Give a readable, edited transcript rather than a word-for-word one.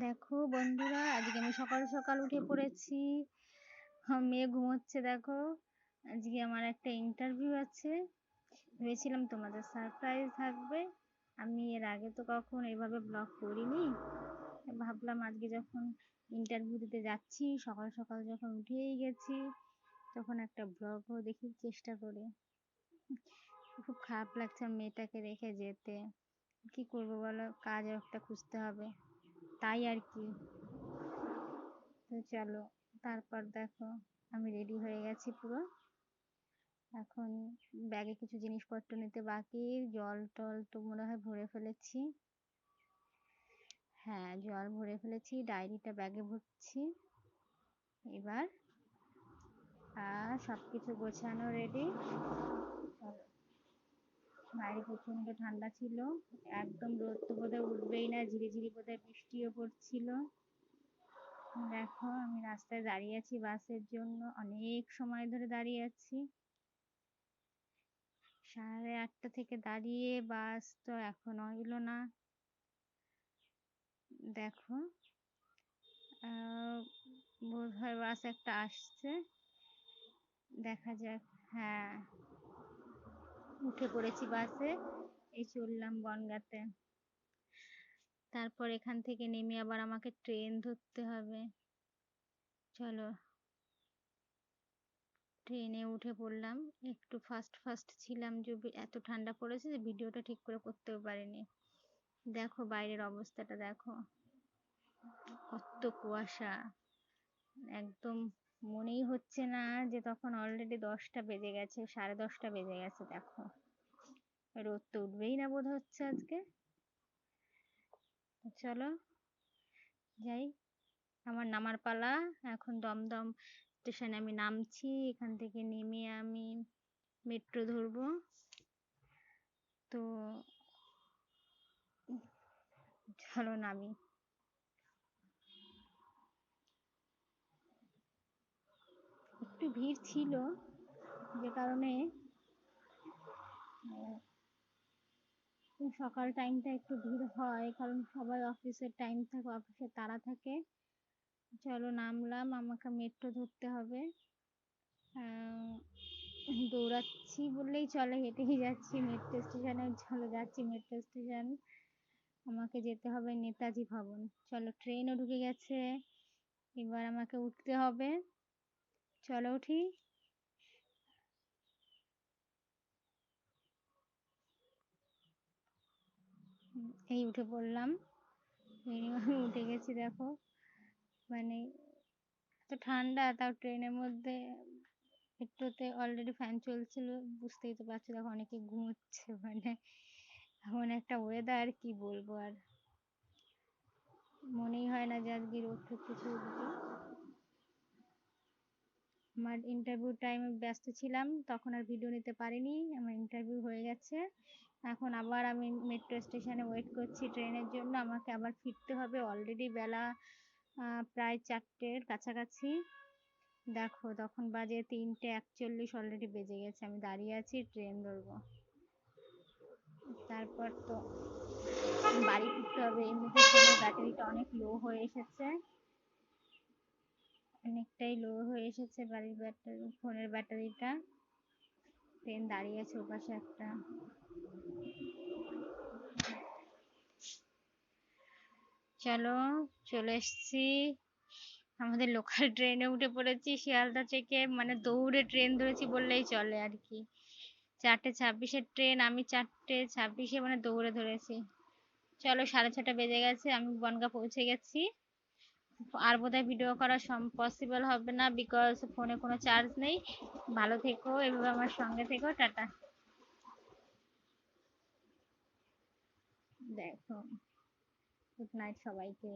দেখো বন্ধুরা, আজকে আমি সকাল সকাল উঠে পড়েছি। মেয়ে ঘুমোচ্ছে দেখো। আজকে আমার একটা ইন্টারভিউ আছে। ভেবেছিলাম তোমাদের সারপ্রাইজ থাকবে। আমি এর আগে তো কখন এভাবে ব্লগ করিনি। ভাবলাম আজকে যখন ইন্টারভিউ দিতে যাচ্ছি, সকাল সকাল যখন উঠেই গেছি, তখন একটা ব্লগও দেখি চেষ্টা করি। খুব খারাপ লাগছে আমার মেয়েটাকে রেখে যেতে। কি করবো বলো, কাজ একটা খুঁজতে হবে, তাই আর কি। তো চলো, তারপর দেখো আমি রেডি হয়ে গেছি পুরো। এখন ব্যাগে কিছু জিনিসপত্র নিতে বাকি। জল টল তো মনে হয় ভরে ফেলেছি। হ্যাঁ, জল ভরে ফেলেছি, ডায়েরিটা ব্যাগে ভরছি এবার। আর সবকিছু গোছানো রেডি। বাইরে প্রচন্ড ঠান্ডা ছিল, একদম রোদ তো বোধহয় উঠবেই না, ঝিরিঝিরি বোধহয় বৃষ্টিও পড়ছিল। দেখো আমি রাস্তায় দাঁড়িয়ে আছি বাসের জন্য, অনেক সময় ধরে দাঁড়িয়ে আছি। 8:30 থেকে দাঁড়িয়ে, বাস তো এখনো এলো না। দেখো বোধহয় বাস একটা আসছে, দেখা যাক। হ্যাঁ, উঠে পড়েছি বাসে, এই চললাম বনগাঁতে। তারপর এখান থেকে নেমে আবার আমাকে ট্রেন ধরতে হবে। চলো, ট্রেনে উঠে পড়লাম। একটু ফাস্ট ফাস্ট ছিলাম, যে এত ঠান্ডা পড়েছে যে ভিডিওটা ঠিক করে করতেও পারিনি। দেখো বাইরের অবস্থাটা দেখো, কত কুয়াশা। একদম মনেই হচ্ছে না যে তখন অলরেডি 10টা বেজে গেছে, 10:30 বেজে গেছে। দেখো রোদ তো উঠবেই না বোধ হচ্ছে আজকে। চলো যাই, আমার নামার পালা। এখন দমদম স্টেশনে আমি নামছি। এখান থেকে নেমে আমি মেট্রো ধরবো। তো চলো নামি। একটু ভিড় ছিল, যে কারণে সকাল টাইমটা একটু ভিড় হয়, কারণ সবাই অফিসের টাইম থাকে, অফিসের তাড়া থাকে। চলো নামলাম, আমাকে মেট্রো ধরতে হবে। দৌড়াচ্ছি বললেই চলে, হেঁটেই যাচ্ছি মেট্রো স্টেশনে। চলো যাচ্ছি মেট্রো স্টেশন। আমাকে যেতে হবে নেতাজি ভবন। চলো, ট্রেনও ঢুকে গেছে, এবার আমাকে উঠতে হবে। চলো উঠি। এই উঠে পড়লাম, আমি উঠে গেছি। দেখো মানে এত ঠান্ডা, তাও ট্রেনের মধ্যে মেট্রোতে অলরেডি ফ্যান চলছিল, বুঝতেই তো পারছো। দেখো অনেকে ঘুমোচ্ছে, এমন একটা ওয়েদার, কি বলবো আর। মনেই হয় না যে আজকে রোদ টোদ কিছু উঠবে। আমার ইন্টারভিউ টাইমে ব্যস্ত ছিলাম, তখন আর ভিডিও নিতে পারিনি। আমার ইন্টারভিউ হয়ে গেছে, এখন আবার আমি মেট্রো স্টেশনে ওয়েট করছি ট্রেনের জন্য। আমাকে আবার ফিরতে হবে, অলরেডি বেলা প্রায় 4টের কাছাকাছি। দেখো তখন বাজে 3:41, অলরেডি বেজে গেছে। আমি দাঁড়িয়ে আছি, ট্রেন ধরবো। তারপর তো বাড়ি ফিরতে হবে। এই মুহূর্তে ফোনের ব্যাটারিটা অনেক লো হয়ে এসেছে, অনেকটাই লো হয়ে এসেছে বাড়ির ব্যাটারি, ফোনের ব্যাটারিটা। ট্রেন দাঁড়িয়ে আছে ওপাশে একটা। চলো চলে এসছি, আমাদের লোকাল ট্রেনে উঠে পড়েছি শিয়ালদা থেকে। মানে দৌড়ে ট্রেন ধরেছি বললেই চলে আর কি। 4:26-এর ট্রেন, আমি 4:26-এ মানে দৌড়ে ধরেছি। চলো 6:30 বেজে গেছে, আমি বনগাঁ পৌঁছে গেছি। আর বোধহয় ভিডিও করা পসিবল হবে না, বিকজ ফোনে কোনো চার্জ নেই। ভালো থেকো, এভাবে আমার সঙ্গে থেকো, টাটা। দেখো, গুড নাইট সবাইকে।